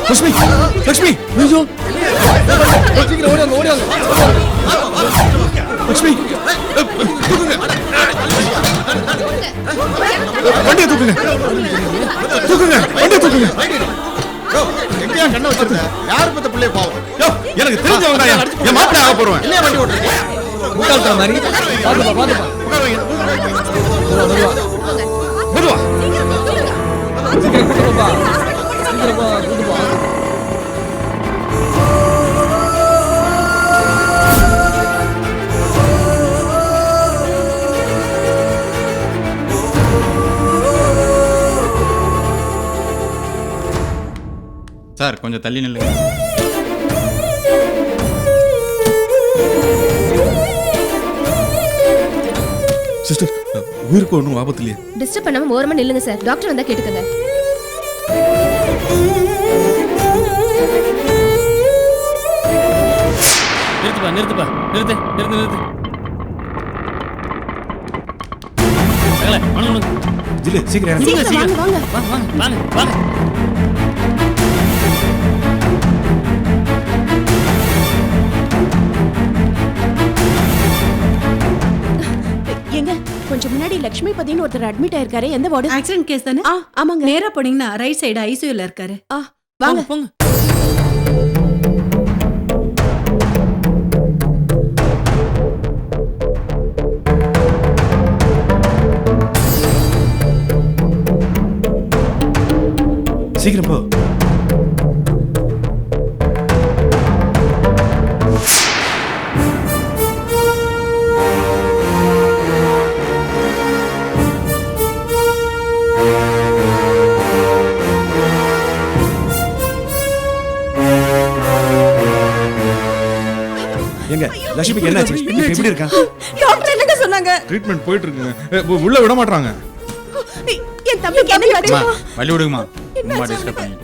லட்சுமி லட்சுமி ஐயோ சீக்கிரம் ஓடியாங்க ஓடியாங்க லட்சுமி தூக்குங்க வண்டியை தூக்குங்க தூக்குங்க வண்டியை தூக்குங்க எங்கயா கண்ணை வச்சிருந்த யார் பத்த பிள்ளைய பாவம் எனக்கு தெரிஞ்சவங்க என் மாப்பிள்ளை ஆக போறேன் இல்லையா வண்டி ஓட்டுறீங்க முட்டாள்தன மாதிரி பாத்துப்பா பாத்துப்பா மெதுவா சீக்கிரம் கூட்டுப்பா சீக்கிரம் கூட்டுப்பா சார் கொஞ்சம் தள்ளி நில்லுங்க. சிஸ்டர் உயிருக்கு ஒன்றும் ஆபத்து இல்லையே. டிஸ்டர்ப் பண்ணாம ஓரமா நில்லுங்க சார். டாக்டர் வந்தா கேட்டுக்கங்க. நிறுத்துப்பா நிறுத்துப்பா நிறுத்து நிறுத்து நிறுத்து. ஜில்லு சீக்கிரம் வாங்க வாங்க வாங்க வாங்க வாங்க. எங்க கொஞ்சம் முன்னாடி லட்சுமி பதின்னு ஒருத்தர் அட்மிட் ஆயிருக்காரு. எந்த வார்டு? ஆக்சிடென்ட் கேஸ் தானே? ஆமாங்க. நேரா போனீங்கன்னா ரைட் சைடு ஐசியூல இருக்காரு. வாங்க போங்க. சீக்கிரம் போ. எங்க லட்சுமிக்கு என்னாச்சு? எப்படி இருக்கா? டாக்டர் என்னங்க சொன்னாங்க? ட்ரீட்மெண்ட் போயிட்டு இருக்குங்க. உள்ள விட மாட்டாங்க. என் தம்பிக்கு என்ன ஆச்சு? வழி விடுங்கம்மா. அம்மா டிஸ்டர்ப் பண்ணிட்டு.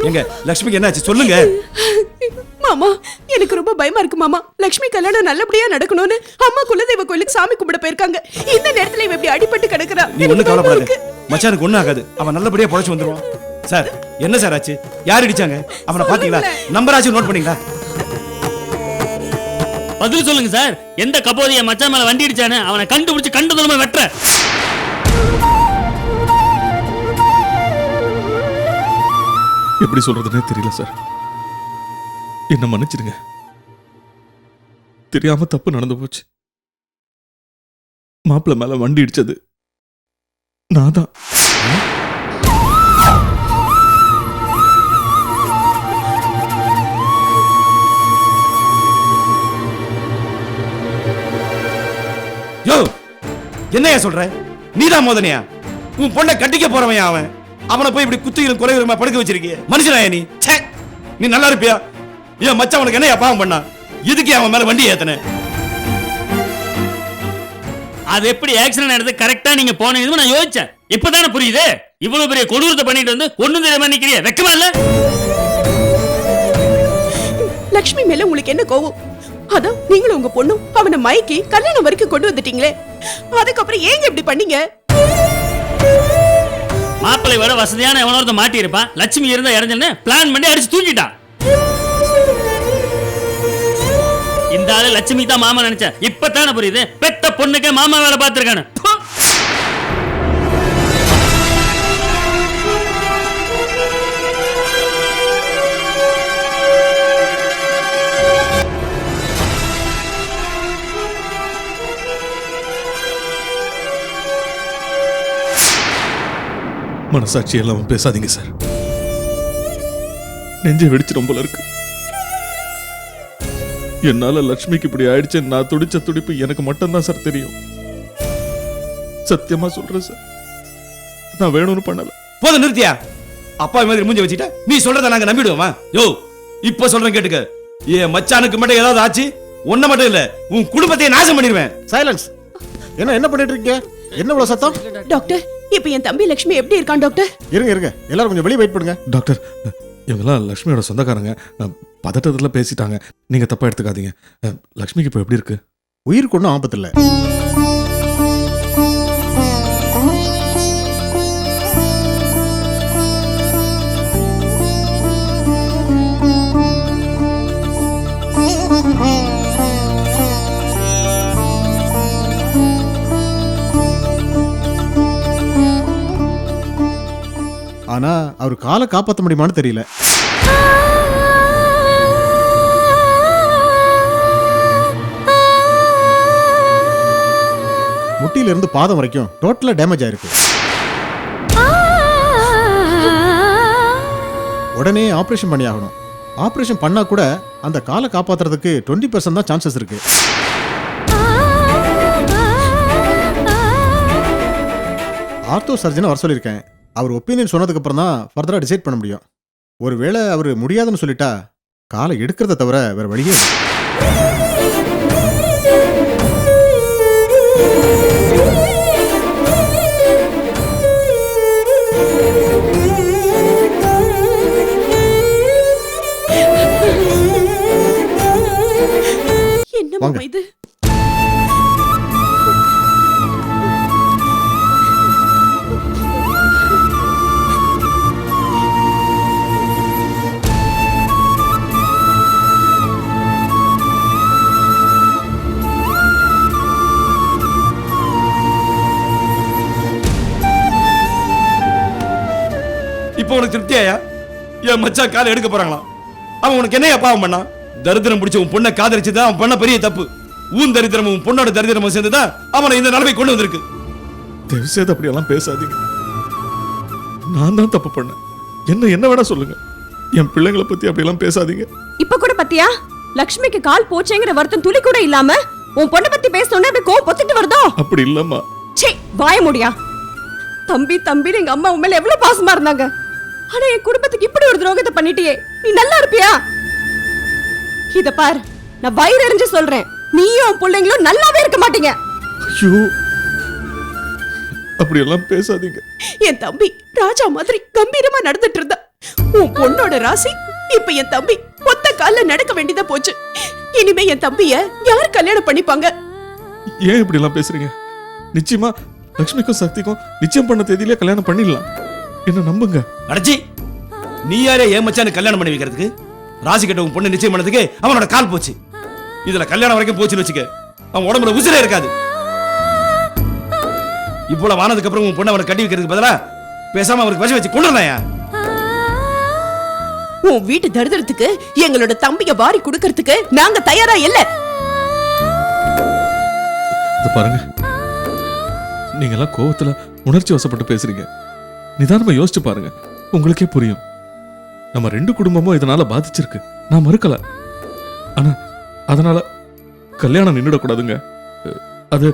எங்க லட்சுமிக்கு என்னாச்சு சொல்லுங்க. மாமா எனக்கு ரொம்ப பயமா இருக்கு மாமா. லட்சுமி கல்யாணம் நல்லபடியா நடக்கணும்னு அம்மா குலதெய்வ கோயிலுக்கு சாமி கும்பிட போயிருக்காங்க. இந்த நேரத்துல இவ இப்படி அடிபட்டு கிடக்குறா. நீ ஒண்ணு கவலைப்படாத. மச்சானுக்கு ஒண்ணு ஆகாது. அவன் நல்லபடியா பொழைச்சு வந்துருவான். சார் என்ன சார் ஆச்சு? யார் அடிச்சாங்க? அவனை பாத்தீங்களா? நம்பர் ஆச்சு நோட் பண்ணீங்களா? பதில் சொல்லுங்க சார். எந்த கபோதிய மச்சான் மேல வண்டி அடிச்சானே அவனை கண்டுபிடிச்சு கண்டுதலுமா வெட்டுற. எப்படி சொல்றதுன்னே தெரியல சார். என்ன மன்னிச்சிடுங்க. தெரியாம தப்பு நடந்து போச்சு. மாப்பிள்ள மேல வண்டி இடிச்சது நான் தான். யோ என்னையா சொல்ற? நீதான் மோதனையா? உன் பொண்ணை கட்டிக்க போறவன் அவன். அவனை போய் இப்படி குத்திகளும் குறைவுமா படுக்க வச்சிருக்கிய மனுஷனாயா நீ? நீ நல்லா இருப்பியா? ஏன் மச்சான் அவனுக்கு என்ன பாவம் பண்ணா? இதுக்கு அவன் மேல வண்டி ஏத்தன? அது எப்படி ஆக்சிடென்ட் நடந்து கரெக்டா நீங்க போனீங்க நான் யோசிச்சேன். இப்பதானே புரியுது. இவ்வளவு பெரிய கொடூரத்தை பண்ணிட்டு வந்து ஒண்ணும் தெரியாம நிக்கிறிய. வெக்கமா இல்ல? லட்சுமி மேல உங்களுக்கு என்ன கோவம்? அதான் நீங்களும் உங்க பொண்ணும் அவனை மயக்கி கல்யாணம் வரைக்கும் கொண்டு வந்துட்டீங்களே. அதுக்கப்புறம் ஏங்க இப்படி பண்ணீங்க? மாப்பிள்ளை விட வசதியான எவனோட மாட்டி இருப்பான். லட்சுமி இருந்தா இறஞ்சன்னு பிளான் பண்ணி அடிச்சு தூக்கிட்டான். இந்த ஆளு லட்சுமி தான் மாமா நினைச்சேன். இப்பதானே புரியுது. பெத்த பொண்ணுக்கே மாமா வேலை பார்த்திருக்கானு. மனசாட்சி எல்லாம் பேசாதீங்க சார். நெஞ்சை வெடிச்சிடும் போல இருக்கு. என்னால லட்சுமிக்கு இப்படி ஆயிடுச்சு. நான் துடிச்ச துடிப்பு எனக்கு மட்டும்தான் சார் தெரியும். சத்தியமா சொல்றேன் சார். நான் வேணும்னு பண்ணல. போதும் நிறுத்தியா? அப்பா மாதிரி மூஞ்சி வச்சுட்ட. நீ சொல்றத நாங்க நம்பிடுவோமா? யோ இப்ப சொல்றேன் கேட்டுக்க. ஏன் மச்சானுக்கு மட்டும் ஏதாவது ஆச்சு ஒன்ன மட்டும் இல்ல உன் குடும்பத்தையே நாசம் பண்ணிடுவேன். சைலன்ஸ். என்ன பண்ணிட்டு இருக்கீங்க? என்ன இவ்வளவு சத்தம்? டாக்டர் இப்ப என் தம்பி லட்சுமி எப்படி இருக்கான் டாக்டர்? இருங்க எல்லாரும் கொஞ்சம் வெளியே வெயிட் பண்ணுங்க. டாக்டர் இவங்கெல்லாம் லட்சுமியோட சொந்தக்காரங்க. பதட்டத்துல பேசிட்டாங்க. நீங்க தப்பா எடுத்துக்காதீங்க. லட்சுமிக்கு இப்ப எப்படி இருக்கு? உயிருக்கு ஒன்றும் ஆபத்து இல்லை. ஆனா அவர் காலை காப்பாற்ற முடியுமான்னு தெரியல. முட்டியில இருந்து பாதம் வரைக்கும் டோட்டலா டேமேஜ் ஆயிருக்கு. உடனே ஆபரேஷன் பண்ணி ஆகணும். ஆபரேஷன் பண்ணா கூட அந்த காலை காப்பாத்துறதுக்கு 20% தான் சான்சஸ் இருக்கு. ஆர்த்தோ சர்ஜனை வர சொல்லியிருக்கேன். அவர் ஒப்பீனியன் சொன்னதுக்கு அப்புறம் தான் ஃபர்தரா டிசைட் பண்ண முடியும். ஒருவேளை அவர் முடியாதுன்னு சொல்லிட்டா காலை எடுக்கிறத தவிர வேற வழியே இல்லை. என்ன வாங்க. மாமா இது? இப்போ உனக்கு திருப்தியாயா? என் மச்சான் காலை எடுக்க போறாங்களாம். அவன் உனக்கு என்னையா பாவம் பண்ணா? தரித்திரம் பிடிச்ச உன் பொண்ணை காதலிச்சுதான் அவன் பண்ண பெரிய தப்பு. உன் தரித்திரமும் உன் பொண்ணோட தரித்திரமும் சேர்ந்துதான் அவனை இந்த நிலைமை கொண்டு வந்திருக்கு. தயவு செய்து அப்படியெல்லாம் பேசாதீங்க. நான் தான் தப்பு பண்ணேன். என்ன வேணா சொல்லுங்க. என் பிள்ளைங்களை பத்தி அப்படியெல்லாம் பேசாதீங்க. இப்ப கூட பத்தியா லக்ஷ்மிக்கு கால் போச்சேங்கிற வருத்தம் துளி கூட இல்லாம உன் பொண்ணை பத்தி பேசணும்னு அப்படி கோவம் பொத்திட்டு வருதோ? அப்படி இல்லம்மா. சே, வாய முடியா. தம்பி தம்பின்னு எங்க அம்மா உண்மையில எவ்வளவு பாசமா இருந்தாங்க. ஆனா என் குடும்பத்துக்கு இப்படி ஒரு துரோகத்தை பண்ணிட்டியே, நீ நல்லா இருப்பியா? இத பார், நான் வயிறு எறிஞ்சு சொல்றேன், நீயும் உன் பிள்ளைங்களும் நல்லாவே இருக்க மாட்டீங்க. ஐயோ, அப்படியெல்லாம் பேசாதீங்க. என் தம்பி ராஜா மாதிரி கம்பீரமா நடந்துட்டு இருந்தா. உன் பொண்ணோட ராசி இப்ப என் தம்பி ஒத்த கால்ல நடக்க வேண்டியதா போச்சு. இனிமே என் தம்பிய யார் கல்யாணம் பண்ணிப்பாங்க? ஏன் இப்படி எல்லாம் பேசுறீங்க? நிச்சயமா லக்ஷ்மிக்கும் சக்திக்கும் நிச்சயம் பண்ண தேதியிலே கல்யாணம் பண்ணிடலாம். என்ன நம்புங்க. அடச்சி, நீ யாரே ஏன் மச்சானு கல்யாணம் பண்ணி வைக்கிறதுக்கு? ராசி கட்ட உன் பொண்ணு நிச்சயம் பண்ணதுக்கு அவனோட கால் போச்சு. இதுல கல்யாணம் வரைக்கும் போச்சுன்னு வச்சுக்க, அவன் உடம்புல உசிரே இருக்காது. இவ்வளவு ஆனதுக்கு அப்புறம் உன் பொண்ணை அவனை கட்டி வைக்கிறதுக்கு பதிலா பேசாம அவருக்கு விஷம் வச்சு கொண்டுறாயா? உன் வீட்டு தரித்திரத்துக்கு எங்களோட தம்பிய வாரி குடுக்கறதுக்கு நாங்க தயாரா இல்ல. இது பாருங்க, நீங்க எல்லாம் கோவத்துல உணர்ச்சி வசப்பட்டு பேசுறீங்க. நிதானமா யோசிச்சு பாருங்க, உங்களுக்கே புரியும். நம்ம ரெண்டு குடும்பமும் இதனால பாதிச்சிருக்கு, நான் மறுக்கல. ஆனா அதனால கல்யாணம் நின்றுடக்கூடாதுங்க. அது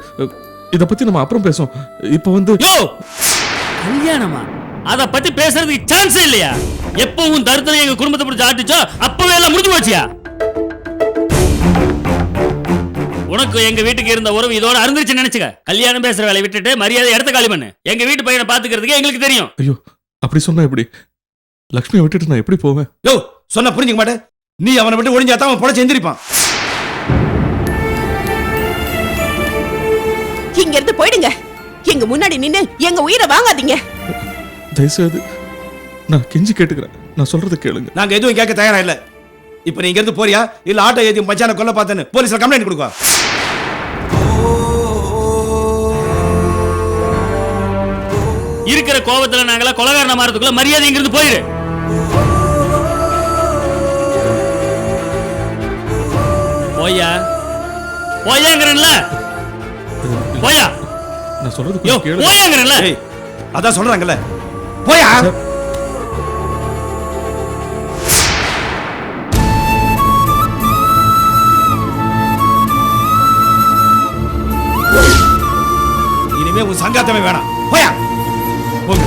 இத பத்தி நம்ம அப்புறம் பேசுவோம். இப்ப வந்து யோ, கல்யாணமா? அத பத்தி பேசுறதுக்கு சான்ஸே இல்லையா? எப்பவும் தருத்தனை எங்க குடும்பத்தை பிடிச்சி ஆட்டுச்சோ அப்பவே எல்லாம் முடிஞ்சு போச்சியா? உனக்கு எங்க வீட்டுக்கு இருந்த உறவு இதோட அருந்துச்சு நினைச்சுக்க. கல்யாணம் பேசுற வேலையை விட்டுட்டு மரியாதை இடத்த காலி பண்ணு. எங்க வீட்டு பையனை பாத்துக்கிறதுக்கு எங்களுக்கு தெரியும். ஐயோ, அப்படி சொன்னா எப்படி? லக்ஷ்மியை விட்டுட்டு நான் எப்படி போவேன்? யோ, சொன்ன புரிஞ்சுக்க மாட்டேன். நீ அவனை விட்டு ஒளிஞ்சாதான் அவன் பொழைச்சு எந்திரிப்பான். இங்க இருந்து போயிடுங்க. எங்க முன்னாடி நின்னு எங்க உயிரை வாங்காதீங்க. தயவுசெய்து நான் கெஞ்சி கேட்டுக்கிறேன், நான் சொல்றது கேளுங்க. நாங்க எதுவும் கேட்க தயாரா இல்ல. இப்ப நீ இங்க இருந்து போறியா இல்ல ஆட்டோ ஏத்தி மச்சான கொல்ல பார்த்தேன்னு போலீஸ்ல கம்ப்ளைண்ட் கொடுக்கா? இருக்கிற கோபத்துல நாங்களா கொலகாரன மாறதுக்குள்ள மரியாதை இங்க இருந்து போயிரு. போயா போயாங்கறல போயா. நான் சொல்றது யோ, கொஞ்சம் கேளுங்க. போயாங்கறல. ஏய், அதான் சொல்றாங்கல்ல, போயா. இனிமே உன் சங்காத்தமே வேணாம், போயா. போங்க.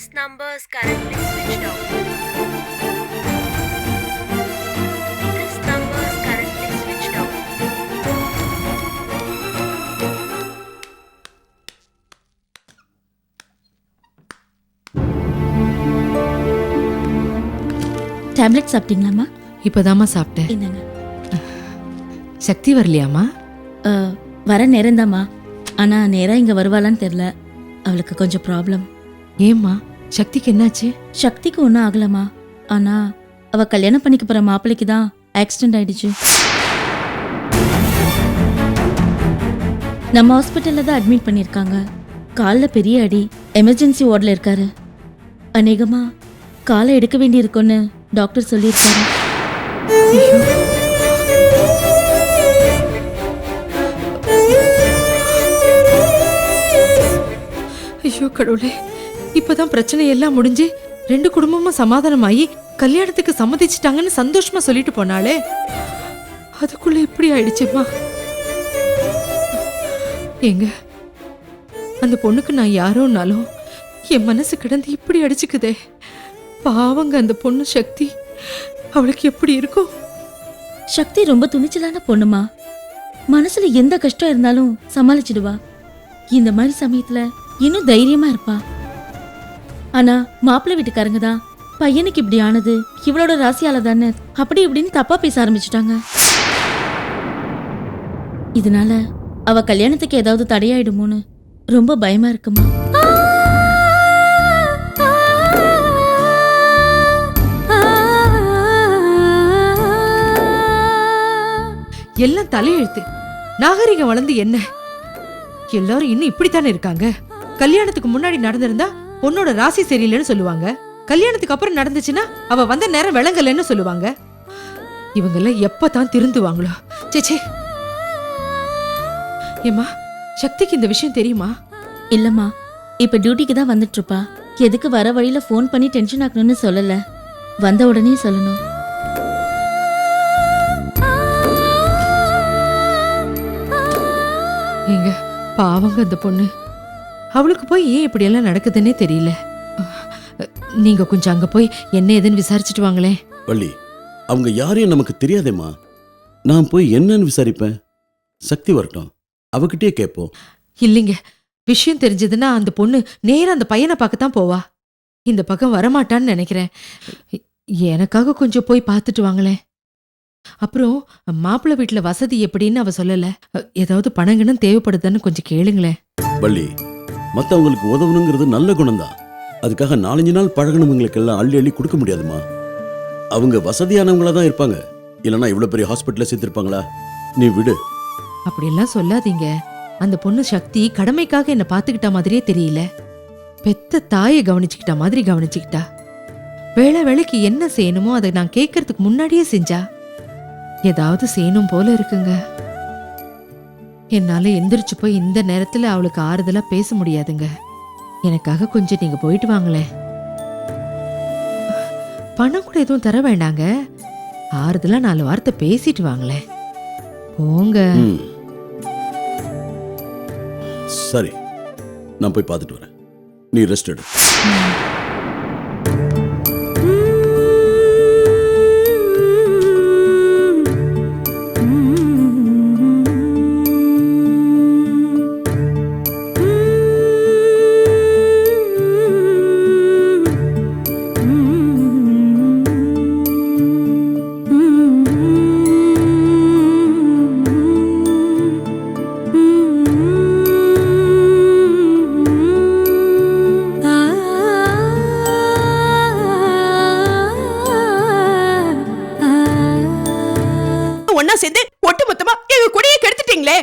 This number is currently switched off. This number is currently switched off. Tablet சாப்பிட்டீங்களாம்மா? இப்பதாம்மா சாப்பிட்டேன். என்னங்க? சக்தி வரலையாம்மா? வர நேரம்தாம்மா. ஆனா நேரா இங்க வருவாளான்னு தெரியல. அவளுக்கு கொஞ்சம் ப்ராப்ளம். ஏம்மா சக்திக்கு என்னாச்சு? சக்திக்கு ஒன்றும் ஆகலம்மா. ஆனா அவ கல்யாணம் பண்ணிக்க போற மாப்பிள்ளைக்கு தான் ஆக்சிடென்ட் ஆயிடுச்சு. நம்ம ஹாஸ்பிட்டல்ல தான் அட்மிட் பண்ணியிருக்காங்க. காலில் பெரிய அடி, எமர்ஜென்சி வார்டில் இருக்காரு. அநேகமா காலை எடுக்க வேண்டி இருக்கும்னு டாக்டர் சொல்லியிருக்காரு. ஐயோ கடவுளே, இப்பதான் பிரச்சனை எல்லாம் முடிஞ்சு 2 குடும்பமும் சமாதானமாயி கல்யாணத்துக்கு சம்மதிச்சிட்டாங்கன்னு சந்தோஷமா சொல்லிட்டு போனாலே, அதுக்குள்ள இப்படி ஆயிடுச்சேம்மா. ஏங்க, அந்த பொண்ணுக்கு நான் யாரோன்னாலும் என் மனசு கிடந்து இப்படி அடிச்சுக்குதே. பாவங்க அந்த பொண்ணு சக்தி, அவளுக்கு எப்படி இருக்கும்? சக்தி ரொம்ப துணிச்சலான பொண்ணுமா. மனசுல எந்த கஷ்டம் இருந்தாலும் சமாளிச்சிடுவா. இந்த மாதிரி சமயத்துல இன்னும் தைரியமா இருப்பா. ஆனா மாப்பிள்ளை வீட்டுக்காரங்க தான் பையனுக்கு இப்படி ஆனது இவளோட ராசியால தானே அப்படி இப்படின்னு தப்பா பேச ஆரம்பிச்சுட்டாங்க. இதனால அவ கல்யாணத்துக்கு ஏதாவது தடையாயிடுமோன்னு ரொம்ப பயமா இருக்குமா. எல்லாம் தலையெழுத்து. நாகரிகம் வளர்ந்து என்ன, எல்லாரும் இன்னும் இப்படித்தானே இருக்காங்க. கல்யாணத்துக்கு முன்னாடி நடந்திருந்தா பொண்ணோட ராசி சரியில்லைன்னு சொல்லுவாங்க. கல்யாணத்துக்கு அப்புறம் நடந்துச்சுன்னா அவ வந்த நேரம் விளங்கலன்னு சொல்லுவாங்க. இவங்க எல்லாம் எப்பதான் திருந்துவாங்களோ. சேச்சே. ஏம்மா, சக்திக்கு இந்த விஷயம் தெரியுமா? இல்லம்மா, இப்ப டியூட்டிக்கு தான் வந்துட்டு இருப்பா. எதுக்கு வர வழியில ஃபோன் பண்ணி டென்ஷன் ஆக்கணும்னு சொல்லல, வந்த உடனே சொல்லணும். ஏங்க, பாவங்க அந்த பொண்ணு. அவளுக்கு போய் ஏன் இப்படி எல்லாம் நடக்குதுன்னே தெரியல. நீங்க கொஞ்சம் அங்க போய் என்ன ஏதுன்னு விசாரிச்சுட்டு வாங்களேன். வள்ளி, அவங்க யாரையும் நமக்கு தெரியாதேம்மா. நான் போய் என்னன்னு விசாரிப்பேன். சக்தி வரட்டும், அவகிட்டே கேட்போம். இல்லைங்க, விஷயம் தெரிஞ்சதுன்னா அந்த பொண்ணு நேரா அந்த பையனை பார்க்கத்தான் போவா. இந்த பக்கம் வரமாட்டான்னு நினைக்கிறேன். எனக்காக கொஞ்சம் போய் பார்த்துட்டு வாங்களேன். அப்புறம் மாப்பிள்ளை வீட்டுல வசதி எப்படின்னு அவ சொல்லல. ஏதாவது பணங்கன்னு தேவைப்படுதுன்னு கொஞ்சம் கேளுங்களேன். வள்ளி, மற்றவங்களுக்கு உதவணுங்கிறது நல்ல குணம்தான். அதுக்காக 4-5 நாள் பழகினவங்களுக்கு எல்லாம் அள்ளி அள்ளி கொடுக்க முடியாதுமா. அவங்க வசதியானவங்களா தான் இருப்பாங்க. இல்லைன்னா இவ்வளவு பெரிய ஹாஸ்பிட்டல்ல சேர்த்திருப்பாங்களா? நீ விடு. அப்படியெல்லாம் சொல்லாதீங்க. அந்த பொண்ணு சக்தி கடமைக்காக என்ன பாத்துக்கிட்ட மாதிரியே தெரியல. பெத்த தாயை கவனிச்சுக்கிட்ட மாதிரி கவனிச்சுக்கிட்டா. வேளை வேளைக்கு என்ன செய்யணுமோ அதை நான் கேட்கறதுக்கு முன்னாடியே செஞ்சா. ஏதாவது செய்யணும் போல இருக்குங்க. என்னால எந்திரிச்சு போய் இந்த நேரத்துல அவளுக்கு ஆறுதலா பேச முடியாதுங்க. எனக்காக கொஞ்சம் நீங்க போயிட்டு வாங்களேன். பணம் கூட எதுவும் தர வேண்டாங்க. ஆறுதலா 4 வார்த்தை பேசிட்டு வாங்களேன். போங்க. சரி, நான் போய் பார்த்துட்டு வரேன். நீ ரெஸ்ட் எடு. ஒன்னா சேர்ந்து ஒட்டு மொத்தமா எங்க கொடியை கெடுத்துட்டீங்களே.